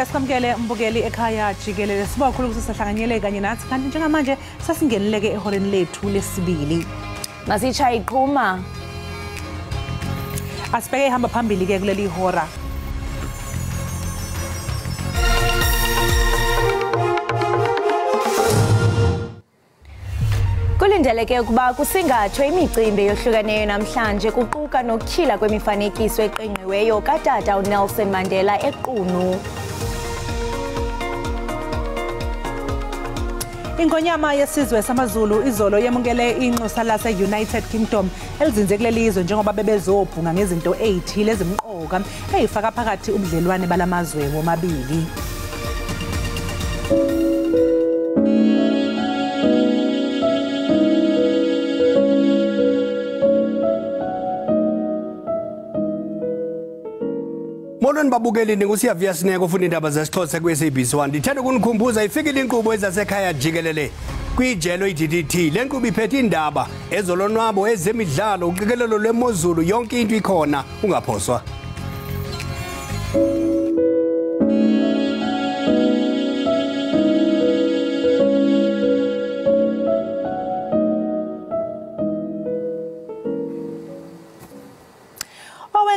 Sike sikamkele mbukeli Ekhaya Jikelele sibakhulu ukusihlanganyele kanye nathi kanti njengamanje sasingeneleke ehoreni lethu lesibili. Masitsha iqhuma. Asibeke ihamba phambili ke kuleli hora. Kulindeleke ukuba kusingathwe imicimbi yohlukeneyo namhlanje kuquka nokutyhila kwemifanekiso eqingqiweyo katata uNelson Mandela eQunu. Inkonyama yesizwe samaZulu izolo yemukele inxusa lase-United Kingdom elizinze kuleli izwe njengoba bebezobhunga ngezinto ezithile ezimqoka ezifaka phakathi ubudlelwane balamazwe womabili. Molweni babukeli ningusiyavuya Sineko ufuna indaba zesixhosa ku-SABC 1. Ndithanda ukunikhumbuza ifikile inkqubo ezasekhaya Jikelele kwijelo iDDT. Le nkqubo iphethe indaba ezolonwabo ezemidlalo uqikelelo lwemozulu yonke into ikhona ungaphoswa.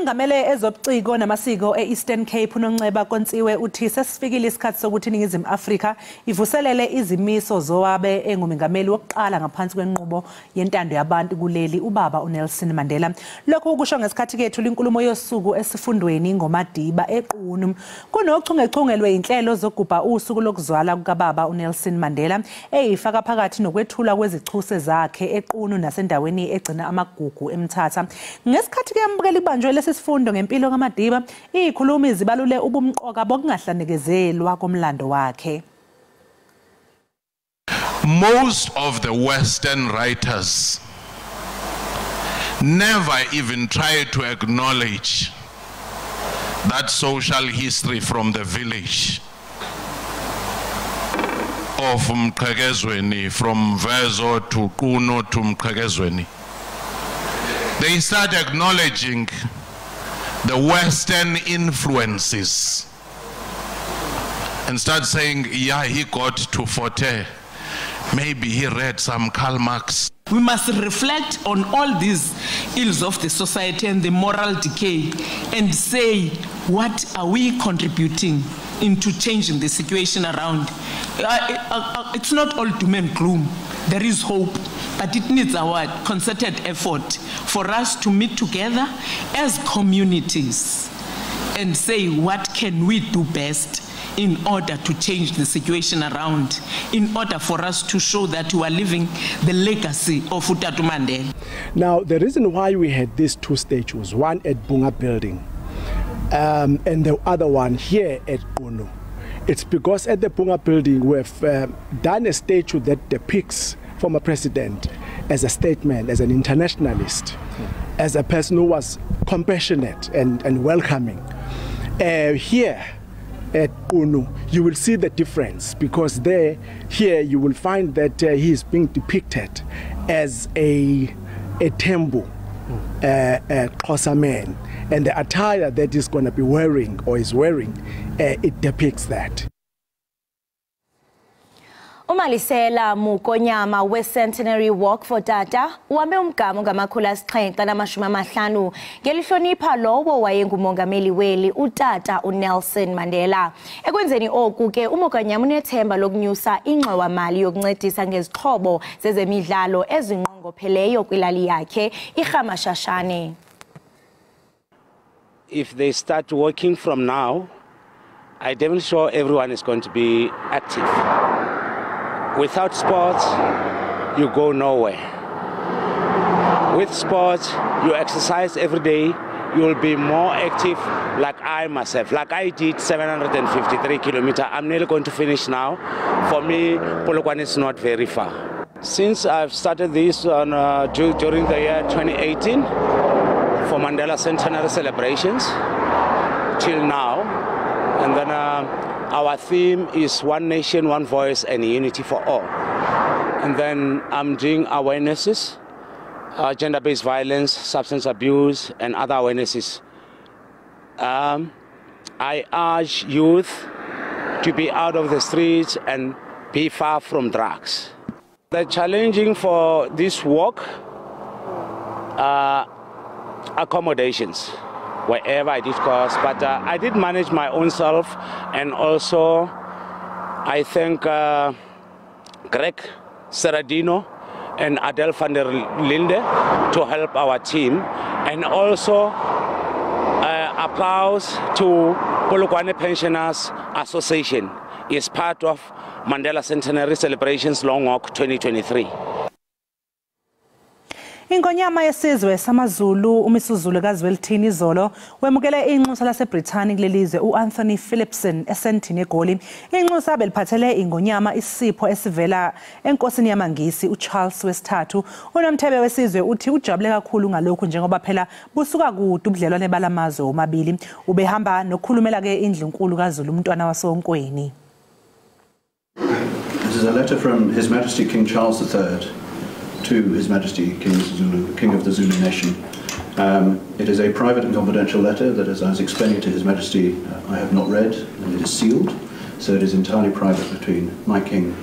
Ngamele ezobuciko namasiko e-Eastern Cape uNonceba Kontsiwe uthi sesifikile isikhathi sokuthi iNingizimu Afrika ivuselele izimiso zowabe engumengameli wokuqala ngaphansi kwenqubo yentando yabantu kuleli ubaba uNelson Mandela. Lokho ukusho ngesikhathi kethu linkulumo yosuku esifundweni ngoMadiba eQunu. Kunochungechungelwe inhlelo zokugubha usuku lokuzalwa kukaBaba uNelson Mandela eyifaka phakathi nokwethula kwezichuse zakhe eQunu nasendaweni egcina amagugu eMthatha. Ngesikhathi ke ambukeli banjwe lesifundo ngempilo kaMadiba ikhulumi zibalule ubumqoka bokungahlanekezelwa komlando wakhe. Most of the Western writers never even try to acknowledge that social history from the village of Mqhekezweni, from Vezo to Kuno to Mqhekezweni. They start acknowledging the Western influences and start saying, yeah, he got to Forte. Maybe he read some Karl Marx. We must reflect on all these ills of the society and the moral decay and say, what are we contributing into changing the situation around? It's not all doom and gloom. There is hope, but it needs our concerted effort for us to meet together as communities and say, what can we do best in order to change the situation around, in order for us to show that we are living the legacy of Utatu Mandela. Now, the reason why we had these two statues, one at Bunga Building and the other one here at Kuno, it's because at the Bunga Building we have done a statue that depicts former president as a statesman, as an internationalist, as a person who was compassionate and welcoming. Here at Kuno, you will see the difference because here you will find that he is being depicted as a Tembu, a Xhosa man, and the attire that he's going to be wearing or is wearing, it depicts that. Umalisela Mukonyama West Centenary Walk for Tata uhambe umgama ngamakhulu asixhenxe namashumi amahlanu ngelihlonipha lowo wayengumongameli weli utata uNelson Mandela. Ekwenzeni oku ke uMokonyama unethemba lokunyusa ingxowa mali yokuncedisa ngezixhobo zezemidlalo ezinqongopheleyo kwilali yakhe iRhamashashane. If they start working from now, I'm definitely sure everyone is going to be active. Without sports, you go nowhere. With sports, you exercise every day, you will be more active like I myself. Like I did 753 kilometers. I'm nearly going to finish now. For me, Polokwane is not very far. Since I've started this during the year 2018 for Mandela Centenary celebrations till now, and then our theme is One Nation, One Voice and Unity for All. And then I'm doing awarenesses, gender-based violence, substance abuse, and other awarenesses. I urge youth to be out of the streets and be far from drugs. The challenging for this walk are accommodations, wherever I did course, but I did manage my own self, and also I thank Greg Serradino and Adele van der Linde to help our team, and also applause to Polokwane Pensioners Association is part of Mandela Centenary Celebrations Long Walk 2023. Inkonyama yesizwe samaZulu uMisuzulu kaZwelithini izolo wemukele inxusa laseBrithani kulelizwe uAnthony Philipson esendini egoli. Inxusa beliphathele ingonyama isipho esivela enkosini yamangisi uCharles wesithathu. Unomthebe wesizwe uthi ujabule kakhulu ngalokhu njengoba phela busuka kude ubudlelwane balamazwe omabili. Ubehamba nokukhulumela ke indlunkulu kaZulu umntwana wasonkweni. This is a letter from His Majesty King Charles III to His Majesty King of the Zulu Nation. It is a private and confidential letter that, as I was explaining to His Majesty, I have not read, and it is sealed, so it is entirely private between my king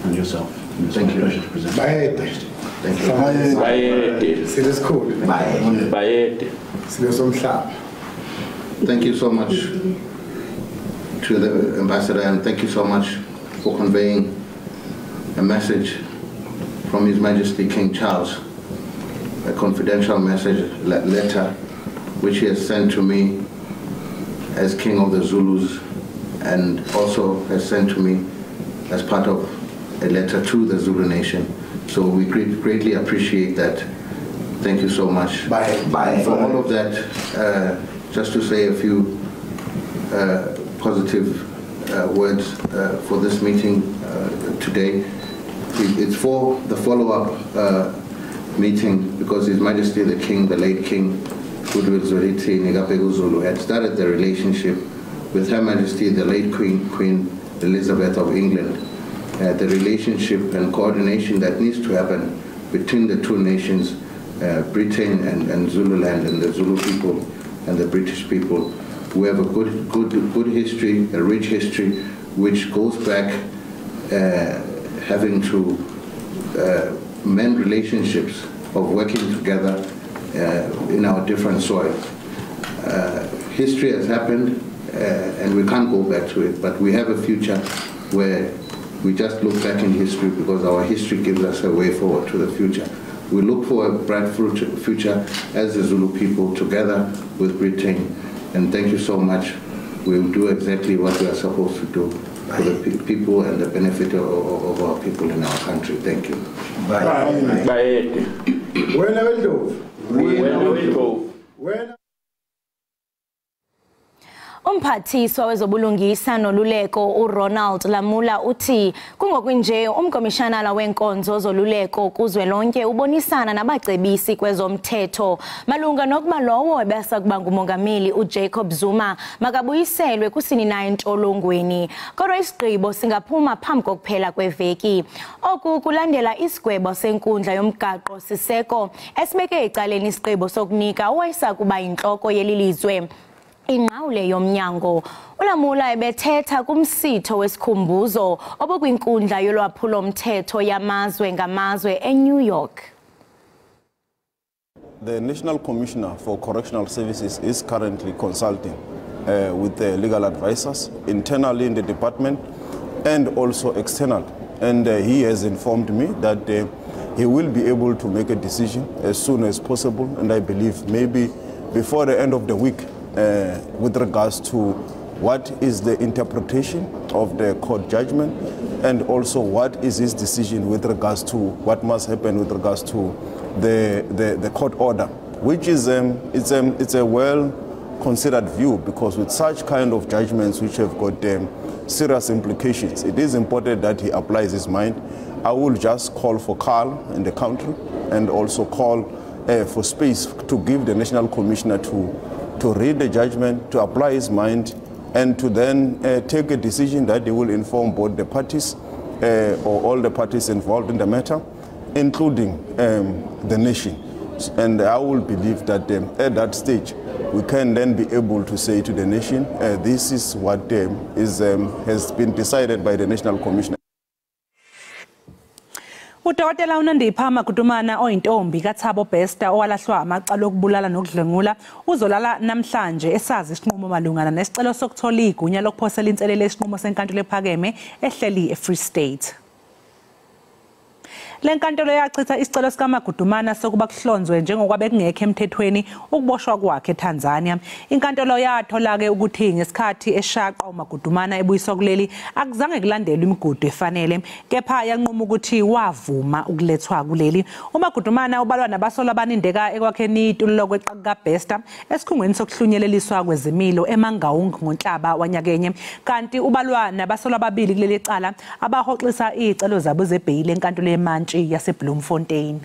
and yourself. And it's my pleasure to present it. Thank you. Thank you so much to the Ambassador, and thank you so much for conveying a message from His Majesty King Charles, a confidential message letter which he has sent to me as King of the Zulus, and also has sent to me as part of a letter to the Zulu Nation. So we greatly appreciate that. Thank you so much. For all of that, just to say a few positive words for this meeting today. It's for the follow-up meeting, because His Majesty the King, the late King Goodwill Zwelithini Zulu, had started the relationship with Her Majesty the late Queen Elizabeth of England. The relationship and coordination that needs to happen between the two nations, Britain and Zululand, and the Zulu people and the British people. We have a good history, a rich history, which goes back having to mend relationships of working together in our different soil. History has happened, and we can't go back to it, but we have a future where we just look back in history, because our history gives us a way forward to the future. We look for a bright future as the Zulu people together with Britain. And thank you so much. We'll do exactly what we are supposed to do for the people and the benefit of our people in our country. Thank you. Umphathiswa wezobulungisa noluleko uRonald Lamula uthi kungokunje umkomishanala wenkonzo zoluleko kuzwelonke ubonisana nabacebisi kwezomthetho malunga nokuba lowo ebesa kuba ngumongameli uJacob Zuma makabuyiselwe kusini na entolongweni. Kodwa isigqibo singaphuma phambi kokuphela kweveki. Oku kulandela isigwebo senkundla yomgaqo siseko esibeke ecaleni isigqibo sokunika owayesa kuba inhloko yelilizwe inqawule yomnyango. Ulamula ebethetha kumsitho wesikhumbuzo obokwinkundla yolwaphulo mthetho yamazwe ngamazwe eNew York. The National Commissioner for Correctional Services is currently consulting with the legal advisors internally in the department and also external. And he has informed me that he will be able to make a decision as soon as possible, and I believe maybe before the end of the week, with regards to what is the interpretation of the court judgment, and also what is his decision with regards to what must happen with regards to the court order, which is it's a well considered view, because with such kind of judgments which have got serious implications, it is important that he applies his mind. I will just call for calm in the country, and also call for space to give the National Commissioner to read the judgment, to apply his mind, and to then take a decision that they will inform both the parties or all the parties involved in the matter, including the nation. And I will believe that at that stage, we can then be able to say to the nation, this is what has been decided by the National Commission. Udokotela uNandipha Magutumana oyintombi kaThabo Bester owalahlwa amacala okubulala nokudlengula uzolala namhlanje esazi isinqumo malungana nesicelo sokuthola igunya lokuphosela inselele esinqumo senkantolo ephakeme ehleli eFree State. Lenkantolo yachitha isicelo sikaMagudumana sokuba kuhlonzwe njengokwabe kungekho emthethweni ukuboshwa kwakhe eTanzania. Inkantolo yathola ke ukuthi ngesikhathi eshaqa uMagudumana ebuyiswa kuleli akuzange kulandelwe imigudu efanele kepha yanquma ukuthi wavuma ukulethwa kuleli. uMagudumana ubalwa nabasola abanindeka ekwakheni itulo kweqa kaBester esikhungweni sokuhlunyeleliswa kwezimilo eMangaung ngoNhlaba wanyakenye kanti ubalwa nabasola ababili kuleli cala abahoxisa izicelo zabo zebhail enkantolo yemantshi yaseBloemfontein.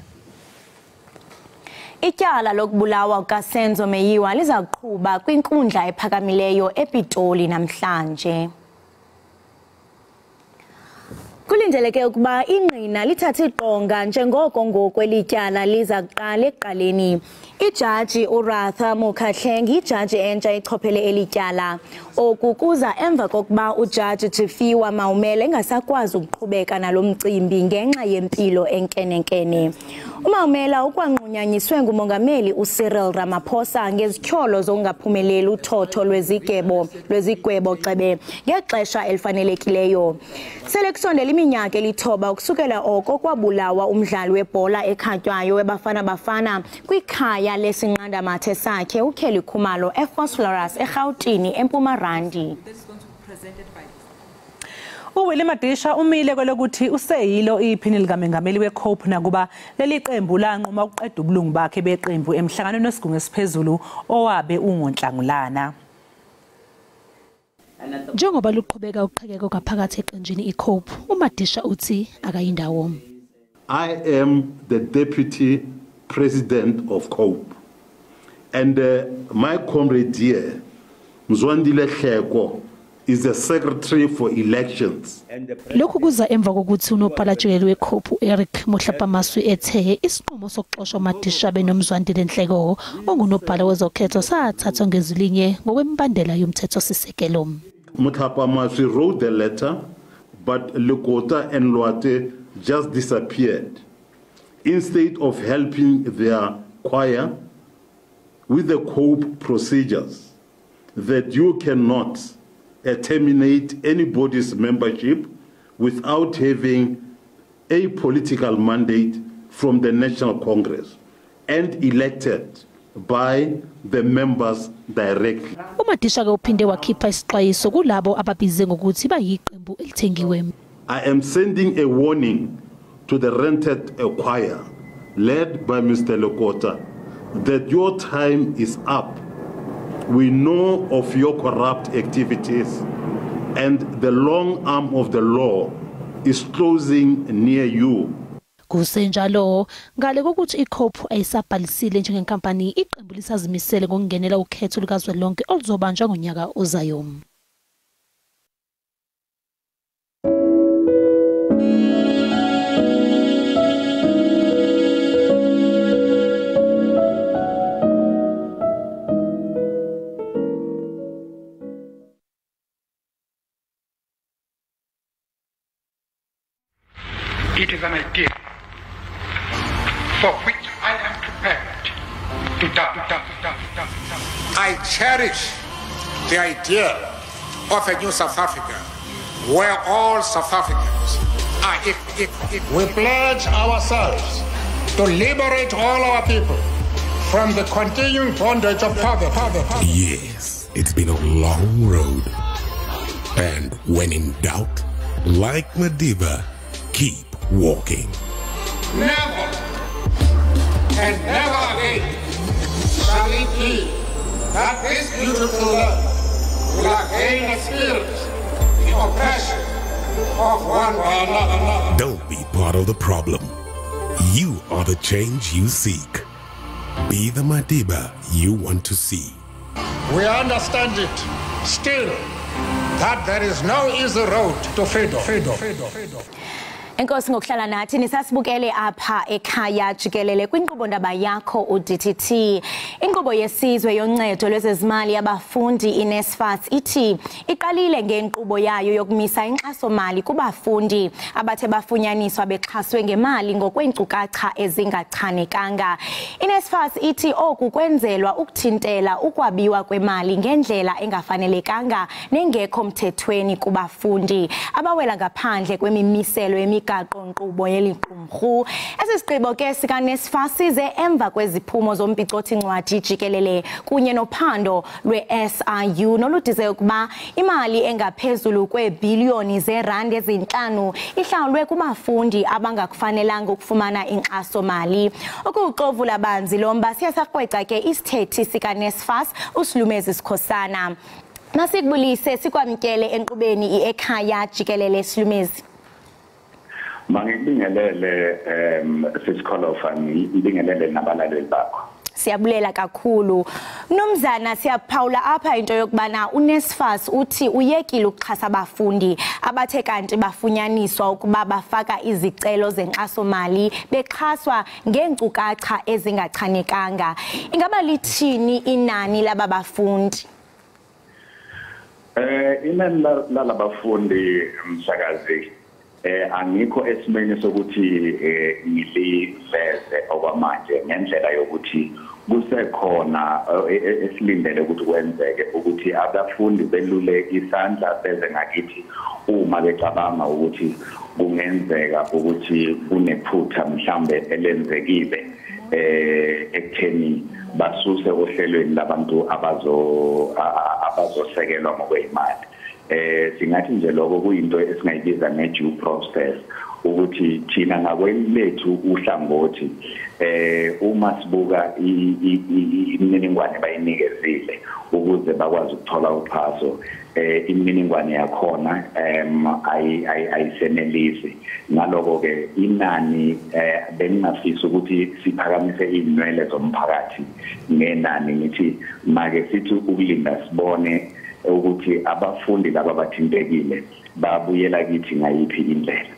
Ityala lokubulawa kaSenzo Meyiwa liza kuqhuba kwinkundla ephakamileyo ePitoli namhlanje. Kulindeleke ukuba ingqina lithathe iqonga njengoko ngokwelityala liza kuqala ekuqaleni. Ijaji uRatha Mukhatlengi ijaji entsha ichophele elityala okukuza emva kokuba ujaji Jifiwa Maumele engasakwazi ukuqhubeka nalomcimbi ngenxa yempilo enkenenkene. uMaumela ukwanqunyanyiswe ngumongameli uCyril Ramaphosa ngezityholo zokungaphumeleli uthotho lwezigwebo xebe ngexesha elifanelekileyo. Selekusondela iminyaka elithoba ukusukela oko kwabulawa umdlali webhola ekhatywayo weBafana Bafana kwikhaya lesinqandamathe sakhe uKelly Khumalo ePhosphorus eGauteng eMpumalanga. uWillie Madisha umile kwelokuthi useyilo iphini likamengameli weCOPE nakuba leli qembu lanquma ukuqeda ubulungu bakhe beqembu emhlanganweni wesigungu esiphezulu owabe ungonhlangulana. Njengoba luqhubeka uqhekeko ngaphakathi eqenjini iCOPE, uMadisha uthi akayindawo. I am the deputy president of COPE, and my comrade here, Mzwandile Hleko, is the secretary for elections. Lokhu kuza emva kokuthi unobhala jikelele weCOPE Eric Mohlapamaswi ethe isinqumo sokuxoshwa uMadisha benomzwandile Nhleko ongunobhala wezokhetho sathathwa ngezilinye ngokwembandela yomthetho sisekelo. Mohlapamaswi wrote the letter, but Lekota and Lwate just disappeared. Instead of helping their choir with the COPE procedures, that you cannot terminate anybody's membership without having a political mandate from the National Congress and elected by the members directly. uMadisha ke uphinde wakhipha isixwayiso kulabo ababize ngokuthi bayiqembu elithengiwe. I am sending a warning to the rented choir led by Mr. Lekota that your time is up. We know of your corrupt activities and the long arm of the law is closing near you. Kusenjalo ngale kokuthi iCOPE ayisabhalisile njengenkampani iqembu lisazimisele ngokungenela ukhetho lukazwelonke oluzobanjwa ngonyaka ozayo. It is an idea for which I am prepared to die. I cherish the idea of a new South Africa where all South Africans are equal. We pledge ourselves to liberate all our people from the continuing bondage of poverty. Yes, it's been a long road. And when in doubt, like Madiba, keep walking. Never and never again shall it be that this beautiful land will again experience the oppression of one by another. Don't be part of the problem. You are the change you seek. Be the Madiba you want to see. We understand it still that there is no easy road to freedom. Enkosi ngokuhlala nathi nisasibukele apha ekhaya jikelele kwinkqubo ndaba yakho uDTT. Inkqubo yesizwe yoncedo lwezezimali yabafundi iNSFAS ithi iqalile ngenkqubo yayo yokumisa inkxaso-mali kubafundi abathe bafunyaniswa bexhaswe ngemali ngokweenkcukacha ezingachanekanga. iNSFAS ithi oku kwenzelwa ukuthintela ukwabiwa kwemali ngendlela engafanelekanga nengekho mthethweni kubafundi abawela ngaphandle kwemimiselo imigaqo-nkqubo yeliqumrhu. Esisigqibo ke sikaNSFAS size emva kweziphumo zombicoti-ncwadi jikelele kunye nophando lwe-SIU noludize ukuba imali engaphezulu kweebhiliyoni zeerandi ezintlanu ihlawulwe kubafundi abangakufanelanga ukufumana inkxaso-mali. Ukuxovula banzi lomba siyasarhweca ke isithethi sikaNSFAS uSilumezi Sikhosana. Masikubulise sikwamkele enkqubeni Ekhaya jikelele Silumezi. Mangibingelele sisikholofa ngibingelele nabalaleli bakho. Siyabulela kakhulu. Mnumzana siyaphawula apha into yokubana uNSFAS uthi uyekile ukuxhasa abafundi abathe kanti bafunyaniswa ukuba bafaka izicelo zenkxaso-mali bexhaswa ngeenkcukacha ezingachanekanga. Ingaba lithini inani laba bafundi? Inani lalabafundi msakazi angikho esimeni sokuthi ngiliveze okwamanje ngendlela yokuthi kusekhona esilindele ukuthi kwenzeke ukuthi abafundi belule isandla beze ngakithi uma becabanga ukuthi kungenzeka ukuthi kunephutha mhlambe elenzekile ekutheni basuse ohlelweni labantu abazosekelwa ngokwemali. Singathi nje lokho kuyinto esingayibiza nge-due process ukuthi thina ngakwelethu uhlangothi uma sibuka imininingwane bayinikezile ukuze bakwazi ukuthola uphaso imininingwane yakhona ayisenelisi. Ngaloko ke inani bengingafisa ukuthi siphakamise inwele zomphakathi ngenani ngithi make sithi ukulinda sibone ukuthi abafundi laba bathintekile babuyela kithi ngayiphi indlela.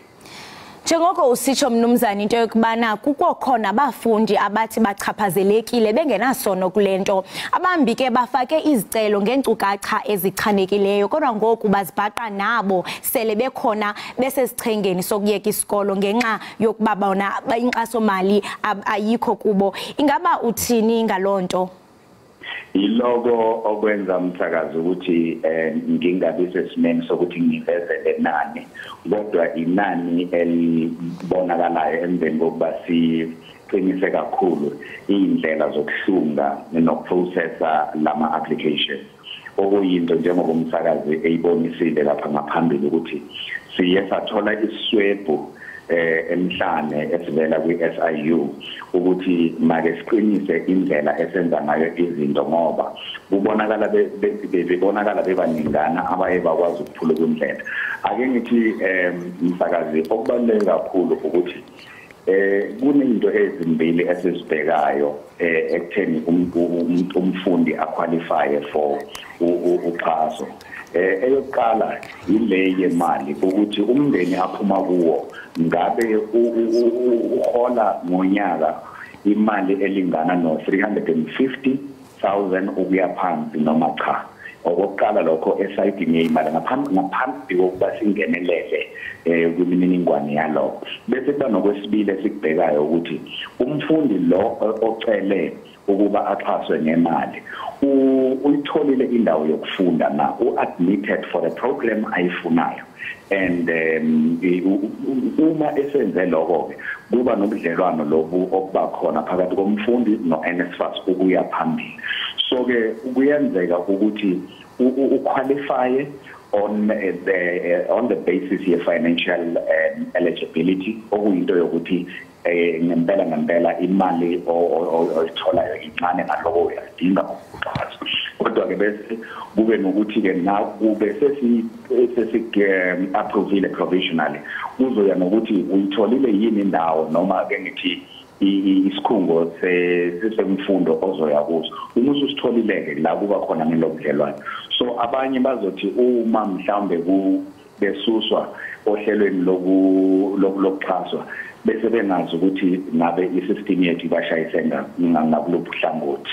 Njengoko usitsho mnumzana into yokubana kukhona abafundi abathi bachaphazelekile bengenasono kulento abambi ke bafake izicelo ngeenkcukacha ezichanekileyo kodwa ngoku bazibhaqa nabo sele bekhona besesichengeni sokuyeka isikolo ngenxa yokuba bona inkxaso-mali ayikho kubo. Ingaba uthini ngalonto? Iloko okwenza umsakazi ukuthi ngingabi sesimeni sokuthi ngivezele nani kodwa inani elibonakalayo emveni kokuba siqinise kakhulu indlela zokuhlunga nokuprocessa lama application okuyinto njengoba umsakazi eyibonisile lapha ngaphambili ukuthi siye sathola isiswebhu emhlane esivela kwi-SIU ukuthi make siqinise indlela esenza ngayo izinto ngoba bebonakala bebaningana abaye bakwazi ukuphula kwindlela. Ake ngithi msakazi okubaluleke kakhulu ukuthi kunezinto ezimbili esizibhekayo ekutheni umfundi aqualify for uxhaso. Eyokuqala ile yemali ukuthi umndeni aphuma kuwo ngabe uhola ngonyaka imali elingana no350,000 ukuya phansi noma cha. Okokuqala lokho esayidini yemali ngaphambi kokuba singenelele kwimininingwane yalokho. Bese kuba nokwesibili esikubhekayo ukuthi umfundi lo ocele ukuba axhaswe ngemali uyitholile indawo yokufunda na u-admitted for the program ayifunayo and uma esenze lokho kuba nobudlelwano lobu okuba khona phakathi komfundi no-NSFAS ukuya phambili. So ke kuyenzeka ukuthi uqualify on the basis of financial eligibility okuyinto yokuthi ngempela imali oyitholayo incane ngaloko uyadinga ukuxhasa. Kodwa ke bese kube nokuthi ke na kube sesi-approvile provisionally kuzoya nokuthi uyitholile yini indawo noma ke ngithi isikhungo sesemfundo ozoya kuso uma usitholileke la kuba khona ngelobudlelwane. So abanye bazothi uma mhlambe besuswa ohlelweni lokuxhaswa bese bengazi ukuthi ngabe i-system yethu bashayise ngakuluphi uhlangothi.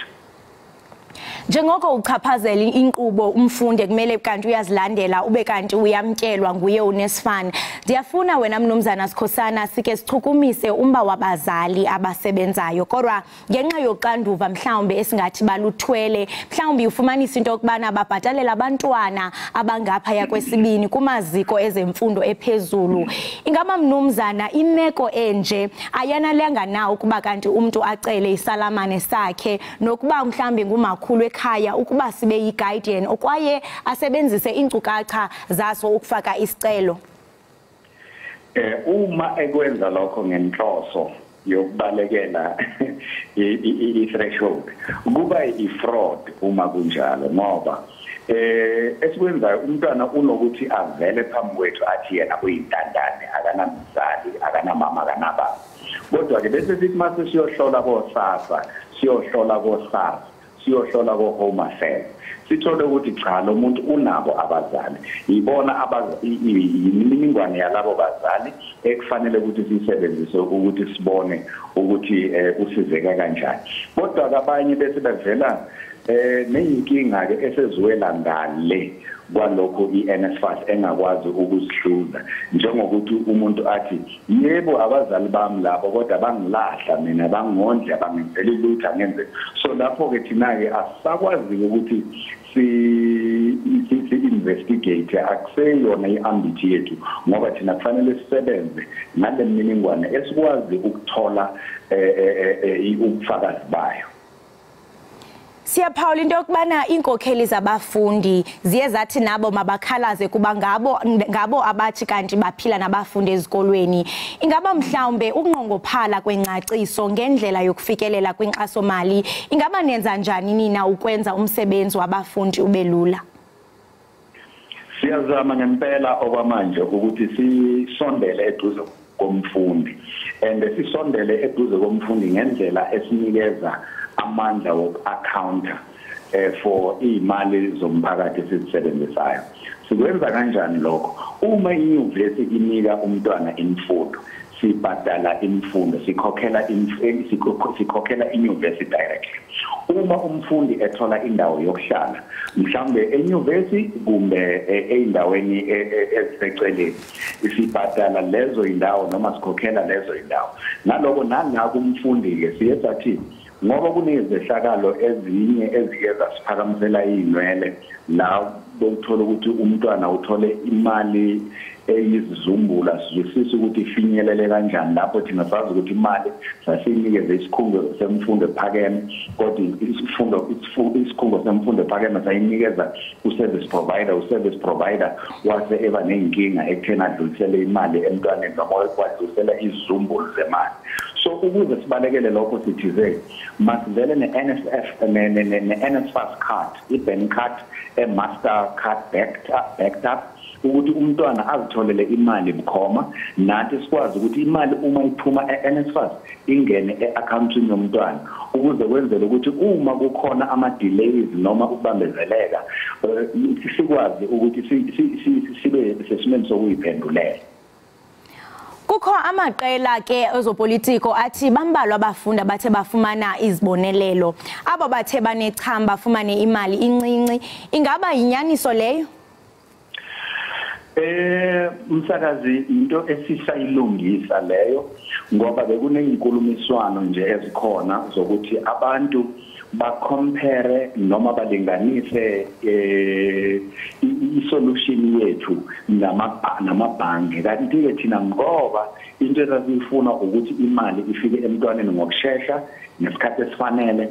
Njengoko uchaphazela inkqubo umfundi kumele kanti uyazilandela ube kanti uyamkelwa nguye uNesfan. Ndiyafuna wena mnumzana Sikhosana sike sichukumise umba wabazali abasebenzayo kodwa ngenxa yoxanduva mhlawumbe esingathi baluthwele mhlawumbe ufumanisa into yokubana babhatalela abantwana abangapha yakwesibini kumaziko ezemfundo ephezulu. Ingaba mnumzana imeko enje ayanalanga na ukuba kanti umuntu acele isalamane sakhe nokuba mhlawumbe ngumakhulu Ekhaya ukuba sibe yi-guardian okwaye asebenzise inkcukacha zaso ukufaka isicelo? Uma ekwenza lokho ngenhloso yokubalekela i-threshold kuba i-fraud uma kunjalo ngoba esikwenzayo umntwana unokuthi avele phambi kwethu athi yena uyintandane akanamzali akanamama akanababa kodwa ke bese sithi mase siyohlola koSASSA siyohlola koSARS siyohlola ko-Home Affairs sithole ukuthi cha lo muntu unabo abazali yibona imininingwane yalabo bazali ekufanele ukuthi sisebenzise ukuthi sibone ukuthi usizeka kanjani kodwa abanye bese bevela neyinkinga ke eseziwela ngale kwalokho iNSFAS engakwazi ukuzihluza njengokuthi umuntu athi yebo abazali bami lapho kodwa bangilahla mina bangondla bangenzela lutho angenze so lapho ke thina ke asakwazi ukuthi si investigate akuseyona iambit yethu ngoba thina kufanele sisebenze ngale mininingwane esikwazi ukuthola ubufakazi bayo. Siyaphawula into yokubana inkokheli zabafundi ziye zathi nabo mabakhalaze kuba ngabo abathi kanti baphila nabafundi ezikolweni. Ingaba mhlawumbe ukunqongophala kwencaciso ngendlela yokufikelela kwinkxaso mali ingaba nenza njani nina ukwenza umsebenzi wabafundi ube lula? Siyazama ngempela okwamanje ukuthi sisondele eduze komfundi and sisondele eduze komfundi ngendlela esinikeza amandla woku-accounta for imali zomphakathi esizisebenzisayo. Sikwenza kanjani lokho? Uma inyuvesi inika umntwana imfundo sibhadala imfundo sikhokhela inyuvesi directly. Uma umfundi ethola indawo yokuhlala mhlawumbe enyuvesi kumbe eindaweni eziseceleni sibhadala lezo indawo noma sikhokhela lezo indawo naloko nangako umfundi ke siyesathi ngoba kunezehlakalo ezinye eziyeza siphakamisela inwele la bokuthola ukuthi umntwana uthole imali eyizizumbula sizwisisa ukuthi ifinyelele kanjani lapho thina sazi ukuthi imali sasinikeze isikhungo semfundo ephakeme kodwa isikhungo semfundo ephakeme sayinikeza uservice provider wase eba nenkinga ekuthena adlulisele imali emntwaneni noma ekwadlulisela izizumbulu zemali. So ukuze sibalekele lokho sithize masivele ne-NSFAS card i-bank card e-master card backed up ukuthi umntwana azitholele imali bukhoma nathi sikwazi ukuthi imali uma iphuma e-NSFAS ingene e-accountini yomntwana ukuze kwenzele ukuthi uma kukhona ama-delays noma ukubambezeleka sikwazi ukuthi sibe sesimeni sokuyiphendulela. Kukho amaqela ke ezopolitiko athi bambalwa abafundi abathe bafumana izibonelelo abo bathe banechamba bafumane imali incinci ingaba yinyaniso leyo? Msakazi into esisayilungisa leyo ngoba bekuneyinkulumiswano nje ezikhona zokuthi abantu bacompare noma balinganise isolution yethu namabhange kanti ke thina ngoba into esasifuna ukuthi imali ifike emntwaneni ngokusheshsha nesikhathi esifanele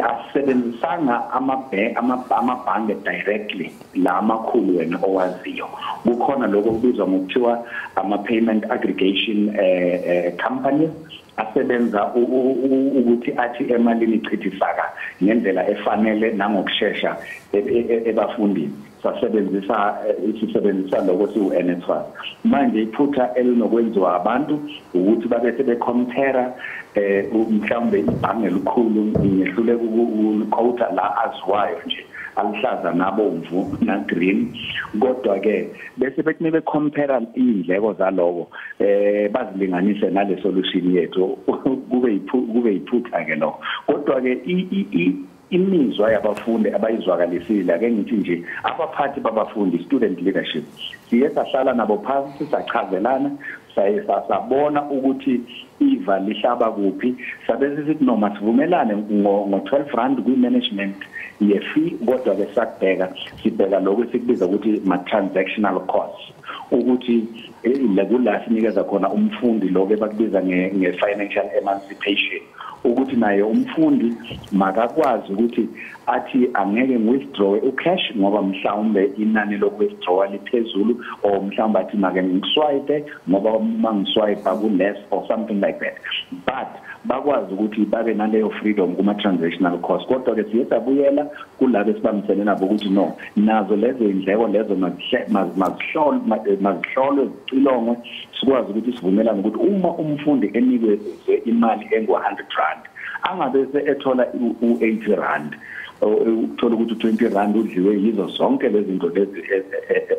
asebenzisanga amabhange directly la amakhulu wena owaziyo kukhona lokho kubizwa ngokuthiwa ama-payment aggregation companies asebenza ukuthi athi emalini ichithisaka ngendlela efanele nangokusheshsha ebafundini sisebenzisa lokho siwu-NSFAS manje iphutha elinokwenziwa abantu ukuthi babe sebecompare mhlawumbe ibhange elikhulu ngehluleka ukuquota la aziwayo nje aluhlaza nabomvu na green kodwa ke bese bethi be compare indleko zaloko bazilinganise nale solution yethu kube iphutha ke lokho kodwa ke imizwa yabafundi abayizwakalisile ake ngithi nje abaphathi babafundi student leadership siye sahlala nabo phansi sachazelana sayisabona ukuthi iva lihlaba kuphi sabe sithi noma sivumelane ngo-12 kwi management yefi kodwa ke sakubheka sibheka lokho esikubiza ukuthi ma transactional costs ukuthi la sinikeza khona umfundi lokho ebakubiza nge-financial emancipation ukuthi naye umfundi makakwazi ukuthi athi angeke withdraw ucash ngoba mhlawumbe inani lokwithdraw liphezulu or mhlawumbe athi make ngiswipe ngoba mangiswipe ku less or something like that but bakwazi ukuthi babe naleyo freedom kuma transactional costs kodwa ke siyabuyela kulabo esibambisene nabo ukuthi no nazo lezo indleko lezo mazihlolwe zicilongwe sikwazi ukuthi sivumelane ukuthi uma umfundi enikwe imali engu-100 rand angabe ethola u-80 rand uthola ukuthi 20 rand udliwe yizo zonke lezi zinto lezi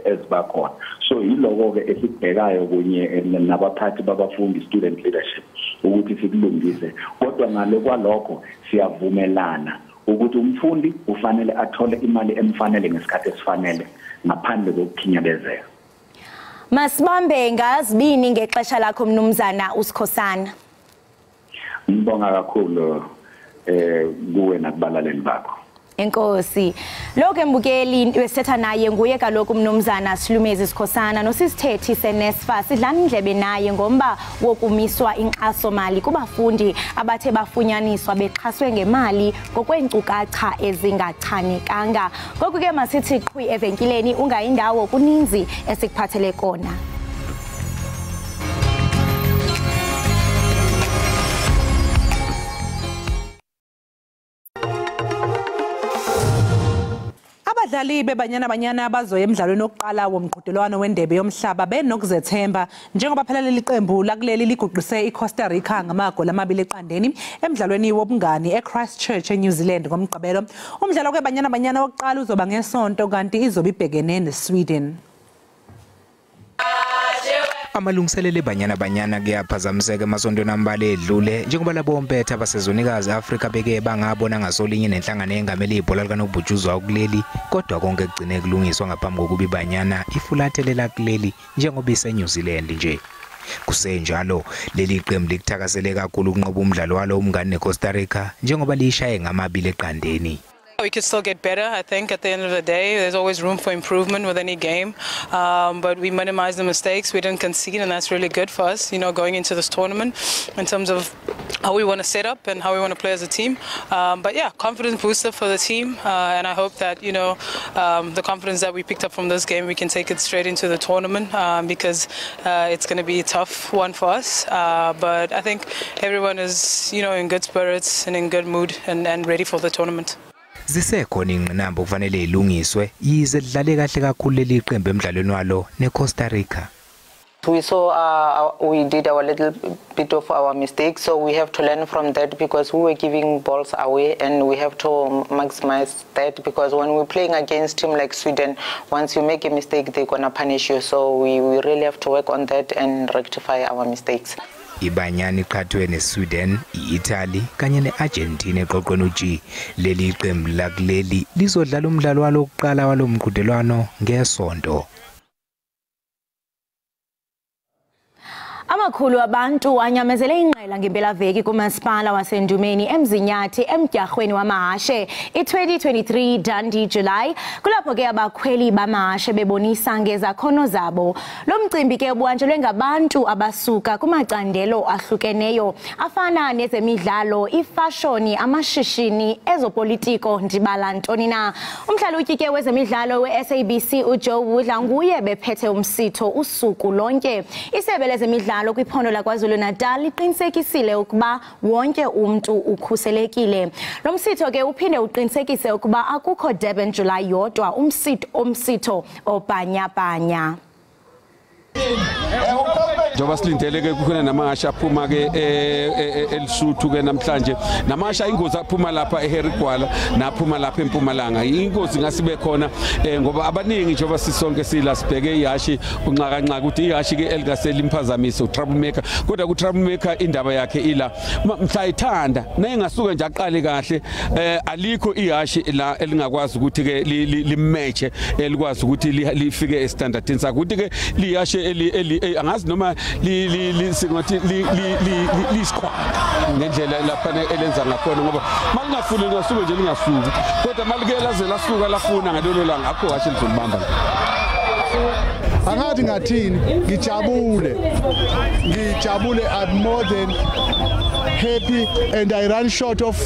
ezibakhona so yiloko ke esikubhekayo kunye nabaphathi babafundi student leadership ukuthi sikulungise kodwa ngale kwalokho siyavumelana ukuthi umfundi ufanele athole imali emfanele ngesikhathi esifanele ngaphandle kokukhinyabezeka. Masibambe ngazibini ngexesha lakho mnumzana uSikhosana. Ngibonga kakhulu kuwe nakubalaleli bakho. Enkosi. Lokho embukeli wesetha naye nguye kaloku mnumzana Silumezi Sikhosana nosisithethi seNSFA sidlana indlebe naye ngomba wokumiswa inkxaso mali kubafundi abathe bafunyaniswa bexhaswe ngemali ngokweenkcukacha ezingachanekanga. Ngoku ke masithi qhwi evenkileni ungayindawo kuninzi esikuphathele kona. Abadlali bebanyana abazoya emidlalweni wokuqala womqhudelwano wendebe yomhlaba benokuzethemba njengoba phela leli qembu lakuleli liguqise iCosta Rica ngamagoli 2-0 emidlalweni wobungani eChristchurch eNew Zealand ngomgqibelo. Umdlalo kwebanyana wokuqala uzoba ngesonto kanti izobe ibhekene neSweden. Amalungiselelo ebanyana kuyaphazamiseka emasontweni ambalwa edlule njengoba labo bompetha abasezonikazi Afrika beke bangabona ngasolinye nenhlangano engamele ibhola likanobhutshuzwayo kuleli kodwa konke kugcine kulungiswa ngaphambi kokuba ibanyana ifulathelela kuleli njengoba iseNew Zealand nje. Kusenjalo leli qembu likuthakasele kakhulu ukunqoba umdlalo walo umngane neCosta Rica njengoba lishaye ngama-2-0. We could still get better. I think at the end of the day, there's always room for improvement with any game. But we minimized the mistakes. We didn't concede, and that's really good for us, you know, going into this tournament in terms of how we want to set up and how we want to play as a team. But yeah, confidence booster for the team. And I hope that, you know, the confidence that we picked up from this game, we can take it straight into the tournament because it's going to be a tough one for us. But I think everyone is, you know, in good spirits and in good mood and ready for the tournament. Zisekhona ingqinamba kufanele ilungiswe yize lidlale kahle kakhulu leli qembu emidlalweni walo neCosta Rica. We saw we did our little bit of our mistakes, so we have to learn from that because we were giving balls away and we have to maximize that because when we're playing against team like Sweden, once you make a mistake, they're gonna punish you. So we really have to work on that and rectify our mistakes. Ibanyana iqhathwe neSweden, iItaly kanye neArgentina eqoqweni uG. Leli qembu lakuleli lizodlala umdlalo walo wokuqala walo mqhudelwano ngesonto. Amakhulu abantu anyamezele inqela ngempelaveki kumasipala wasendumeni emzinyathi emdyarhweni wamahashe i-2023 Dundee July kulapho ke abakhweli bamahashe bebonisa ngezakhono zabo. Lo mcimbi ke ubanjelwe ngabantu abasuka kumacandelo ahlukeneyo afana nezemidlalo, ifashoni, amashishini, ezopolitiko ndibala ntoni na. Umhlalutyi ke wezemidlalo we-SABC uJoe Woodla nguye bephethe umsitho usuku lonke. Isebe lezemidlalo kwiphondo laKwaZulu-Natal liqinisekisile ukuba wonke umuntu ukhuselekile. Lo msitho ke uphinde uqinisekise ukuba akukho Durban July yodwa umsitho obhanya-bhanya. njoba silindele ke kukhona namasha aphuma ke elisuthu ke namhlanje namasha ingozi aphuma lapha eHerigwala naphuma lapha eMpumalanga ingozi ngasibe khona ngoba abaningi njoba sisonke sila sibheke ihashi unxakanxa ukuthi ihashi ke elingaseli imphazamise uTroublemaker kodwa kuTroublemaker indaba yakhe ila mhla ithanda nayingasuka nje aqale kahle alikho ihashi la elingakwazi ukuthi ke limatche elikwazi ukuthi lifike estandardini sakho ukuthi ke lihashi angazi noma singathi lisikwa ngendlela lapha elenza ngakhona ngoba malingafuni ngasuke nje lingasuki kodwa malike laze lasuka lafuna ngalolo langa akho hashi lizolibamba angathi ngathini ngijabule I'm more than happy and I run short of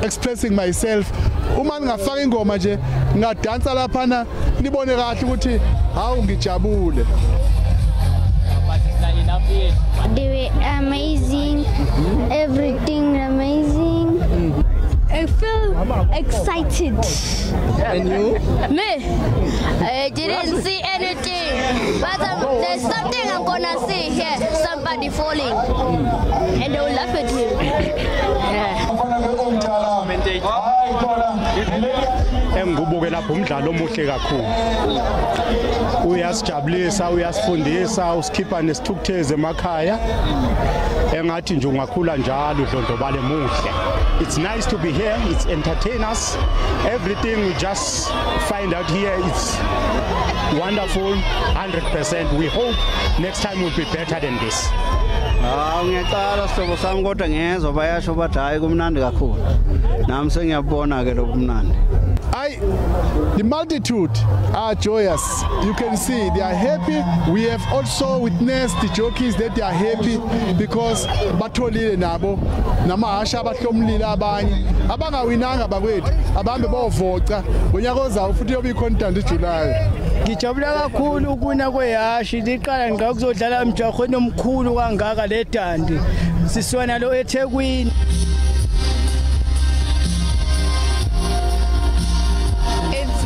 expressing myself uma ngafaka ingoma nje ngadansa laphana nibone kahle ukuthi hawu ngijabule. They were amazing, everything amazing. I feel excited. And you? Me? I didn't see anything, but there's something I'm gonna see here. Somebody falling, and they will laugh at Engibuke lapho umdlalo omuhle kakhulu. Uyasijabulisa, uyasifundisa, usikhipha nesithukutheze emakhaya. Engathi nje ungakhula njalo udlondlobale muhle. It's nice to be here. It's entertain us. Everything we just find out here is wonderful, 100%. We hope next time will be better than this. Ngiyaqala sihlobo sami kodwa ngezwe bayasho bathi hayi kumnandi kakhulu. Nami sengiyabona ke lokumnandi. The multitude are joyous. You can see they are happy. We have also witnessed the jockeys that they are happy because batholile nabo namahasha abahlomlile abanye abangawinanga bakwethu abambe bovoca ngonyaka ozayo futhi yobe icontent eJuly. Ngijabula kakhulu ukuna kwehashi liqala ngakuzodlala umjahweni omkhulu kangaka ledandi sisona lo eThekwini.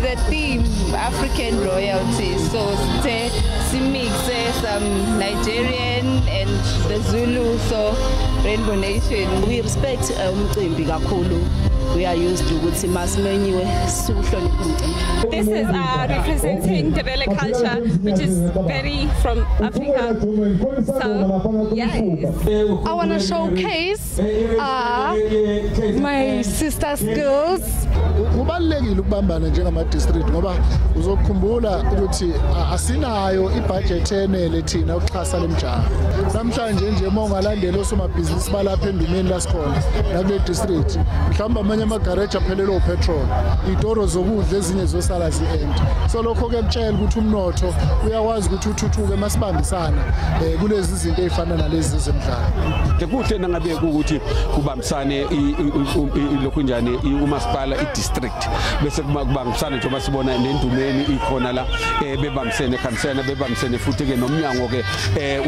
The theme African royalty, so we mix some Nigerian and the Zulu, so Rainbow Nation. We respect umcimbi kakhulu. We are used to ukuthi masimenyiwe sihloniphe umcimbi. This is representing Ndebele culture, which is very from Africa. So yes, I want to showcase my sister skills. Kubalulekile ukubambana njengama district ngoba uzokukhumbula ukuthi asinayo ibudget enele thina ukuxhasa lemjaha. Namhlanje nje mongalandela osomabhizinisi balapha endumeni lasikhona nakule district. Mhlawumbe amanye amagarage aphelelwe upetrol. Itoro zokudla ezinye zosala zi-end. So lokho ke kutshela ukuthi umnotho uyakwazi ukuthi uthuthuke masibambisana kulezi zinto ezifana nalezi zemidlalo. Kuhle nangabe ukuthi kubambisane lokhu njani umasipala district bese kubambisana njengoba sibona nendumeni ikhona la bebambisene khamisena bebambisene futhi ke nomnyango ke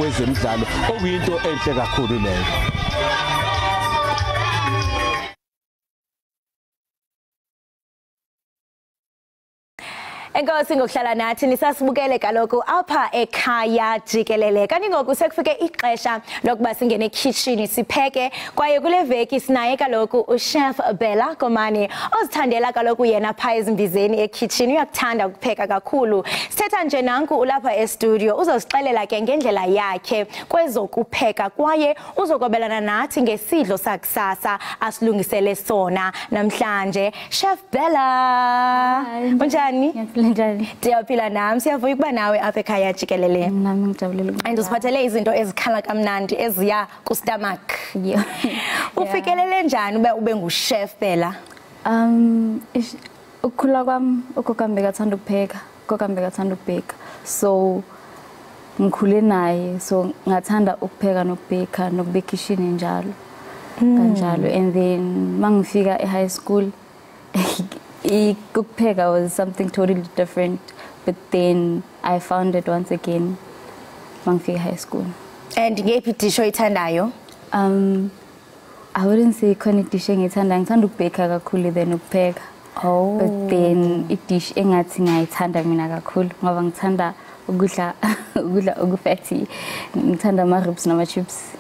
wezemidlalo okuyinto enhle kakhulu leyo. Enkosi ngokuhlala nathi nisasibukele kaloku apha ekhaya Jikelele kanti ngoku sekufike ixesha lokuba singene ekitchen sipheke kwaye kule veki sinaye kaloku uChef Bella Komani ozithandela kaloku yena pha ezimbizeni ekitchen uyakuthanda ukupheka kakhulu. Sithetha nje nanku ulapha estudio uzosixelela ke ngendlela yakhe kwezokupheka kwaye uzokwabelana nathi ngesidlo sakusasa asilungisele sona namhlanje. Chef Bella, unjani? Njani? Ndiyaphila nami siyavuya ukuba nawe apha ekhaya Jikelele. Nami ngijabulele ukuba. And usiphathele izinto ezikhala kamnandi eziya ku stomach. Ufikelele njani ube nguchef Bella? Ukukhula kwami ugogambe kathanda ukupheka, ugogambe kathanda ukubheka. So ngikhule naye so ngathanda ukupheka nokubheka nokubeka kitchen njalo. Kanjalo and then mangifika e-high school Kupheka was something totally different, but then I found it once again mangifika high school. And ngephi dish oyithandayo? I wouldn't say khona dish engiyithanda, ngithanda ukubheka kakhulu than ukupheka. Oh. But then dish engathi ngiyithanda mina kakhulu ngoba ngithanda ukudla okufatty ngithanda ama ribs nama chips.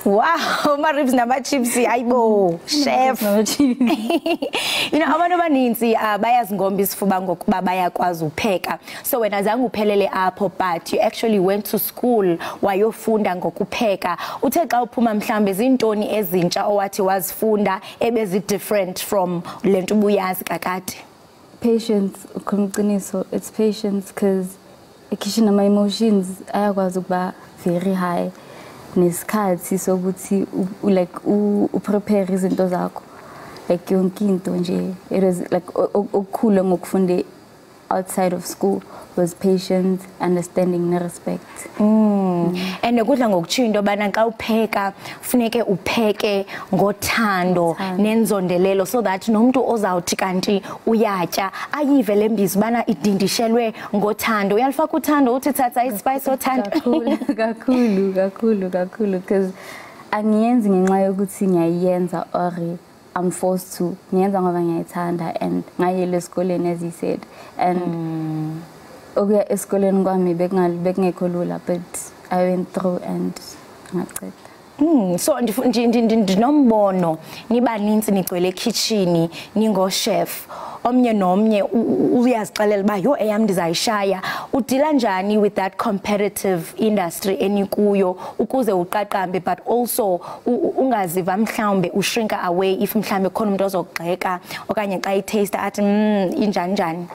Wow, my ribs nama chips ayibo chef. You know abantu abaninzi bayazingomba isifuba ngokuba bayakwazi upheka. So wena zange uphelele apho but you actually went to school wayofunda ngokupheka. Uthe xa uphuma mhlambe izintoni ezintsha owathi wazifunda ebezi different from lento ubuyazi kakade. Patience, ukumqiniso, it's patience because ekitchen my emotions ayakwazi ukuba very high. Nesikhathi sokuthi like uprepare izinto zakho like yonke into nje. It was like okukhulu ngokufunde outside of school was patience, understanding and respect. And ukudla ngokutshiya into bana xa upheka funeke upheke ngothando nenzondelelo so that nomuntu ozawuthi kanti uyatya ayive lembizi bana idindishelwe ngothando. Uyalifaka uthando uthi thatha ispice othando. Kakhulu because angiyenzi ngenxa yokuthi ngiyayenza or I'm forced to. Ngiyenza ngoba ngiyayithanda and ngayele esikoleni as he said. And okuya esikoleni kwami bekungekho lula but I went through and ngaqeda. So ndinombono nibaninzi nigcwele ekitchen ningo chef omnye nomnye uyazixelela ba yo eyam ndizayishaya. Udila njani with that competitive industry enikuyo ukuze uqaqambe but also ungaziva mhlawumbe ushrinka away if mhlawumbe khona umuntu ozogxeka okanye xa itaste athi injani njani?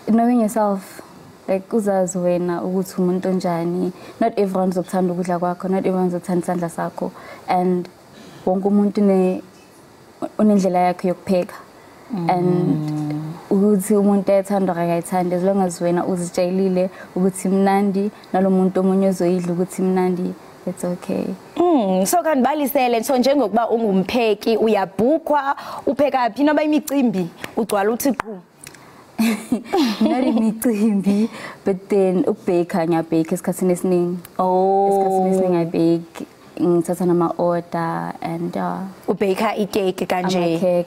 Knowing yourself, like uzazi wena ukuthi umuntu onjani. Not everyone uzokuthanda ukudla kwakho, not everyone uzokuthanda isandla sakho, and wonke umuntu unendlela yakhe yokupheka. And ukuthi umuntu ethanda akayithanda as long as wena uzijayelile ukuthi mnandi nalomuntu omunye ozoyidla ukuthi mnandi, it's okay. So kanibalisele so njengokuba ungumpheki uyabhukwa upheka phi noba imicimbi ugcwala uthi qhu? Not imicimbi but then ukubheka ngiyabheka esikhathini esiningi. Esikhathini esiningi ngiyabheka ngithatha nama order and ubheka icake kanje.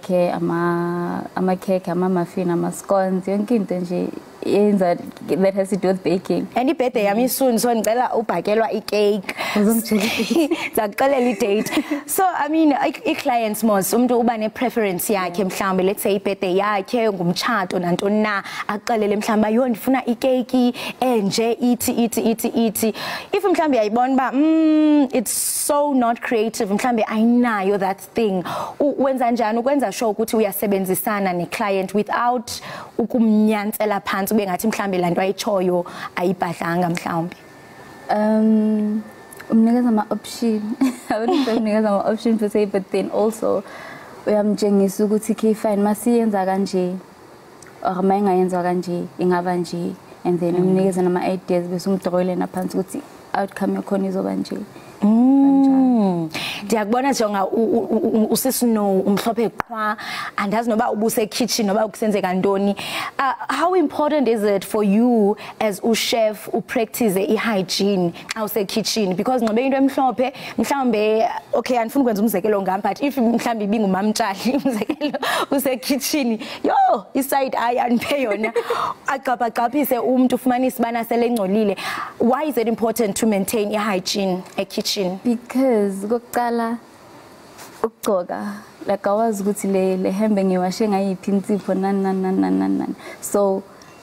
Ama cake, ama muffin, ama scones, yonke into nje yenza that has to do with baking. And ibirthday yami soon so ngicela ubhakelwa icake. Zakuxelela idate. So I mean i-clients mos umuntu uba ne preference yakhe mhlambe let's say ibirthday yakhe ngumtshato nantoni na axelele mhlamba yo ndifuna icake enje ithi if mhlambe yayibona ba it's so not creative mhlambe ayinayo that thing wenza njani ukwenza sure ukuthi uyasebenzisana ne client without ukumnyantsela phansi bengathi mhlambe lanto ayichoyo ayibhadlanga mhlambe? Umnikeza ama option. I wouldn't say umnikeza ama option to say but then also uyamtshengisa ukuthi ke fine masiyenza kanje or mayengayenza kanje ingaba nje and then umnikeza nama ideas bese umdroyele naphansi ukuthi outcome yakhona izoba nje. Ndiyakubona jonga usisino umhlophe qhwa andazi noba ubuse kitchen noba ukusenzeka ntoni. How important is it for you as chef practice hygiene xa use kitchen because ngobe into emhlophe mhlambe okay andifuni ukwenza umzekelo ngam but if mhlambe ibingumamtshali umzekelo use kitchen yo iside eye aniphe yona aqaphaphise umuntu ufumanisa bana selengcolile. Why is it important to maintain hygiene kitchen? Because kokuqala ukugcoka like awazi ukuthi le hembe ngiwashe ngayiphi insipho nan. So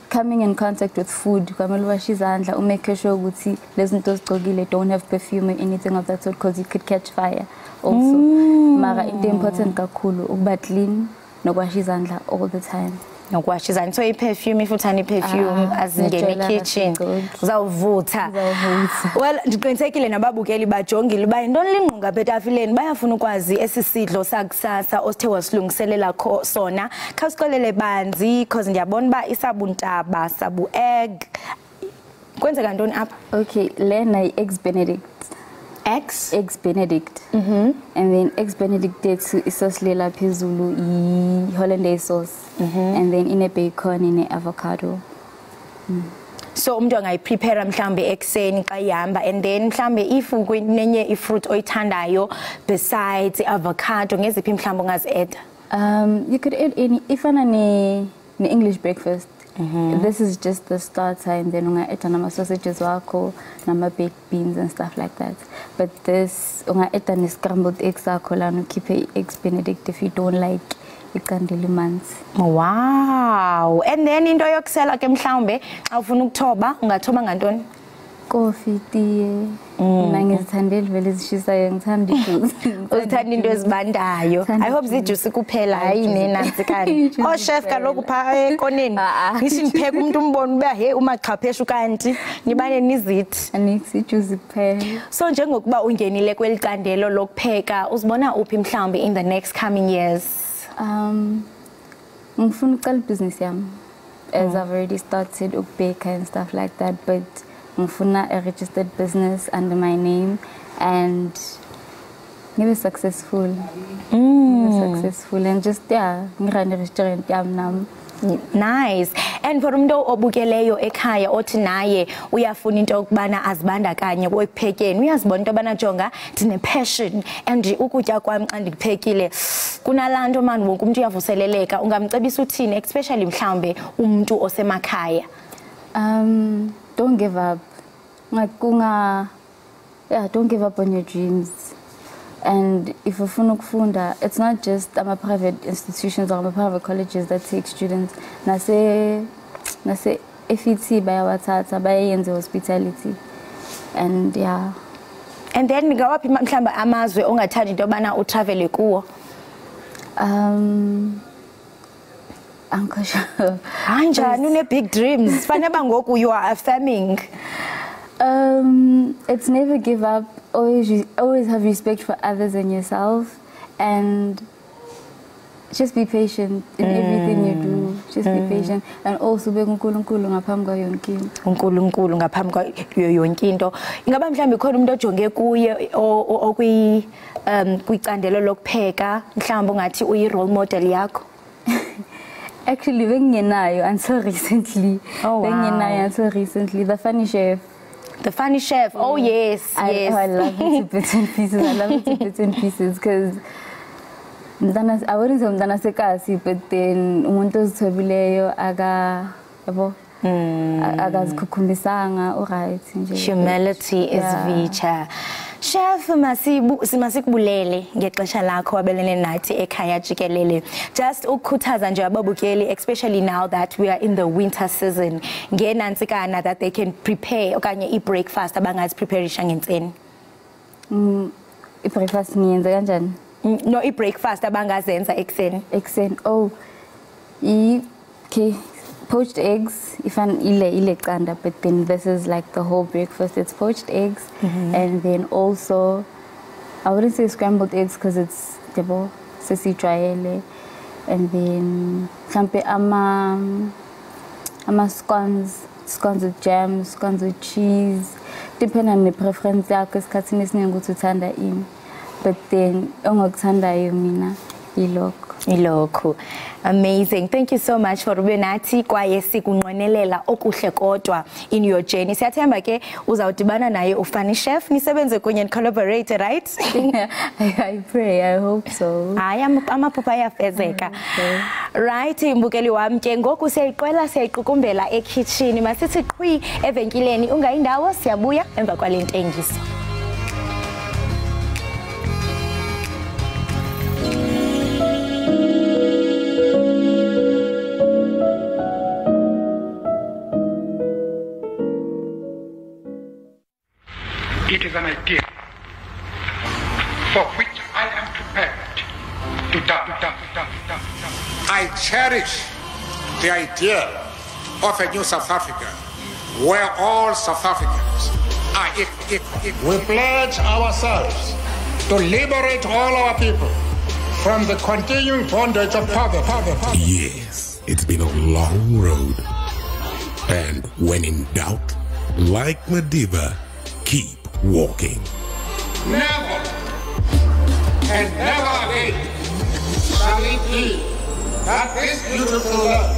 coming in contact with food kwamele washe izandla umake sure ukuthi lezi zinto zigcokile don't have perfume or anything of that sort because you could catch fire also. Mara into important kakhulu ukuba clean nokwasha izandla all the time. Nokwasha izandla so iperfume if uthanda iperfume azingene kitchen uzawuvutha. Well ndiqinisekile nababukeli bajongile ba intoni lingqunga betafileni bayafuna ukwazi esisidlo sakusasa osithe wasilungiselela sona khasiqolele banzi because ndiyabona ba isabuntaba sabu egg kwenzeka ntoni apha? Okay lena eggs benedict. Eggs Benedict. And then eggs Benedict is sauce lela phezulu hollandaise sauce. And then in a bacon in a avocado. So umuntu angayiprepare mhlambe ekseni xa ihamba and then mhlambe if kunenye ifruit oyithandayo besides avocado ngeziphi mhlambe ungazi add? You could add any if ana ne English breakfast. This is just the starter, and then unga eta nama sausages wako, nama baked beans and stuff like that. But this unga eta ni scrambled eggs wako lanu keep eggs Benedict if you don't like ikandeli manzi. Wow. And then into yokusela ke mhlawumbe xa ufuna ukuthoba ungathoba ngantoni? Coffee, tea. Ngizithandela vele ezishisayo, ngithanda ijuice. Uzithanda into ezibandayo. I hope zijuice kuphela hayi nenansi kanti. Oh chef kaloku pha ekoneni. Ngithi nipheka umuntu umbone ube he umaqhaphesha kanti nibane nizithi. Anix ijuice kuphela. So njengokuba ungenile kwelicandelo lokupheka uzibona uphi mhlawumbe in the next coming years? Ngifuna uqala business yami. As I've already started ukubeka and stuff like that, but ngifuna a registered business under my name and be successful. Successful and just ngirun a restaurant yami nami. Nice. And for umuntu obukeleyo ekhaya othi naye uyafuna into okubana azibandakanye kokuphekeni uyazibona into abana jonga ndine passion and ukutya kwami xa ndikuphekile kunalanto man wonke umuntu uyavuseleleka ungamcebisa uthini especially mhlawumbe umuntu osemakhaya? Don't give up. Don't give up on your dreams. And if you funda, it's not just private institutions or private colleges that take students. Nase FET by our tata by the hospitality. And yeah. And then ngawaphi mhlamba amazwe ongathanda into bana utravel kuwo? Sure. Anjani une big dreams. Fanele ngoku you are affirming. It's never give up. Always have respect for others and yourself, and just be patient in everything you do. Just be patient, and also be uNkulunkulu ngaphambi kwayo yonke into. uNkulunkulu ngaphambi kwayo yonke into. Ingaba mhlawumbe khona umuntu ojonge kuye okwi kwicandelo lokupheka mhlawumbe ungathi uyi role model yakho? Actually, until recently. Oh wow. Until recently, the funny chef. The funny chef. Oh yes, yes. I love it to bits and pieces. I love it to bits and pieces because I wouldn't say mdana sekasi, but then umuntu ozithobileyo akazikhukumisanga alright nje. Humility is virtue. Chef masikubulele ngexesha lakho wabelene nathi ekhaya Jikelele. Just ukukhuthaza nje ababukeli especially now that we are in the winter season ngenantsikana that they can prepare okanye i-breakfast abangazipreparisha ngentseni. I-breakfast niyenza kanjani? No, i-breakfast abangazenza ekseni. Ekseni. Oh. Okay. Poached eggs, ile kanda, but then this is like the whole breakfast. It's poached eggs, and then also, I wouldn't say scrambled eggs because it's sisi triele, and then sampe ama scones with jam, scones with cheese, depending on the preference yakho isikhathini esiningi ukuthi uthanda ini, but then ongokuthandayo mina ilokho. Amazing. Thank you so much for ubenathi kwaye sikunqwenelela okuhle kodwa in your journey. Siyathemba ke uzawudibana naye uFunny Chef nisebenze kunye collaborate, right? I pray, I hope so. Hayi amaphupha ayafezeka. Right, mbukeli wami ke ngoku siyayiqwela siyayiqukumbela ekitchen masithi qhwi evenkileni ungayindawo siyabuya emva kwale ntengiso. It is an idea for which I am prepared to die. I cherish the idea of a new South Africa where all South Africans are equal. We pledge ourselves to liberate all our people from the continuing bondage of poverty. Yes, it's been a long road. And when in doubt, like Madiba, keep walking. Never and never again shall it be that this beautiful land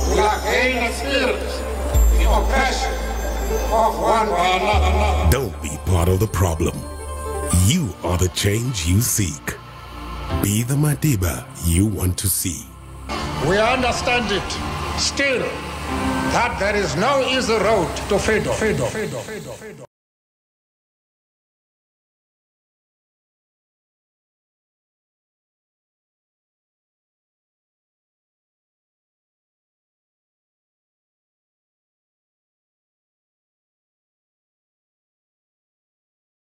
will again experience the oppression of one by another. Don't be part of the problem. You are the change you seek. Be the Madiba you want to see. We understand it. Still, that there is no easy road to freedom.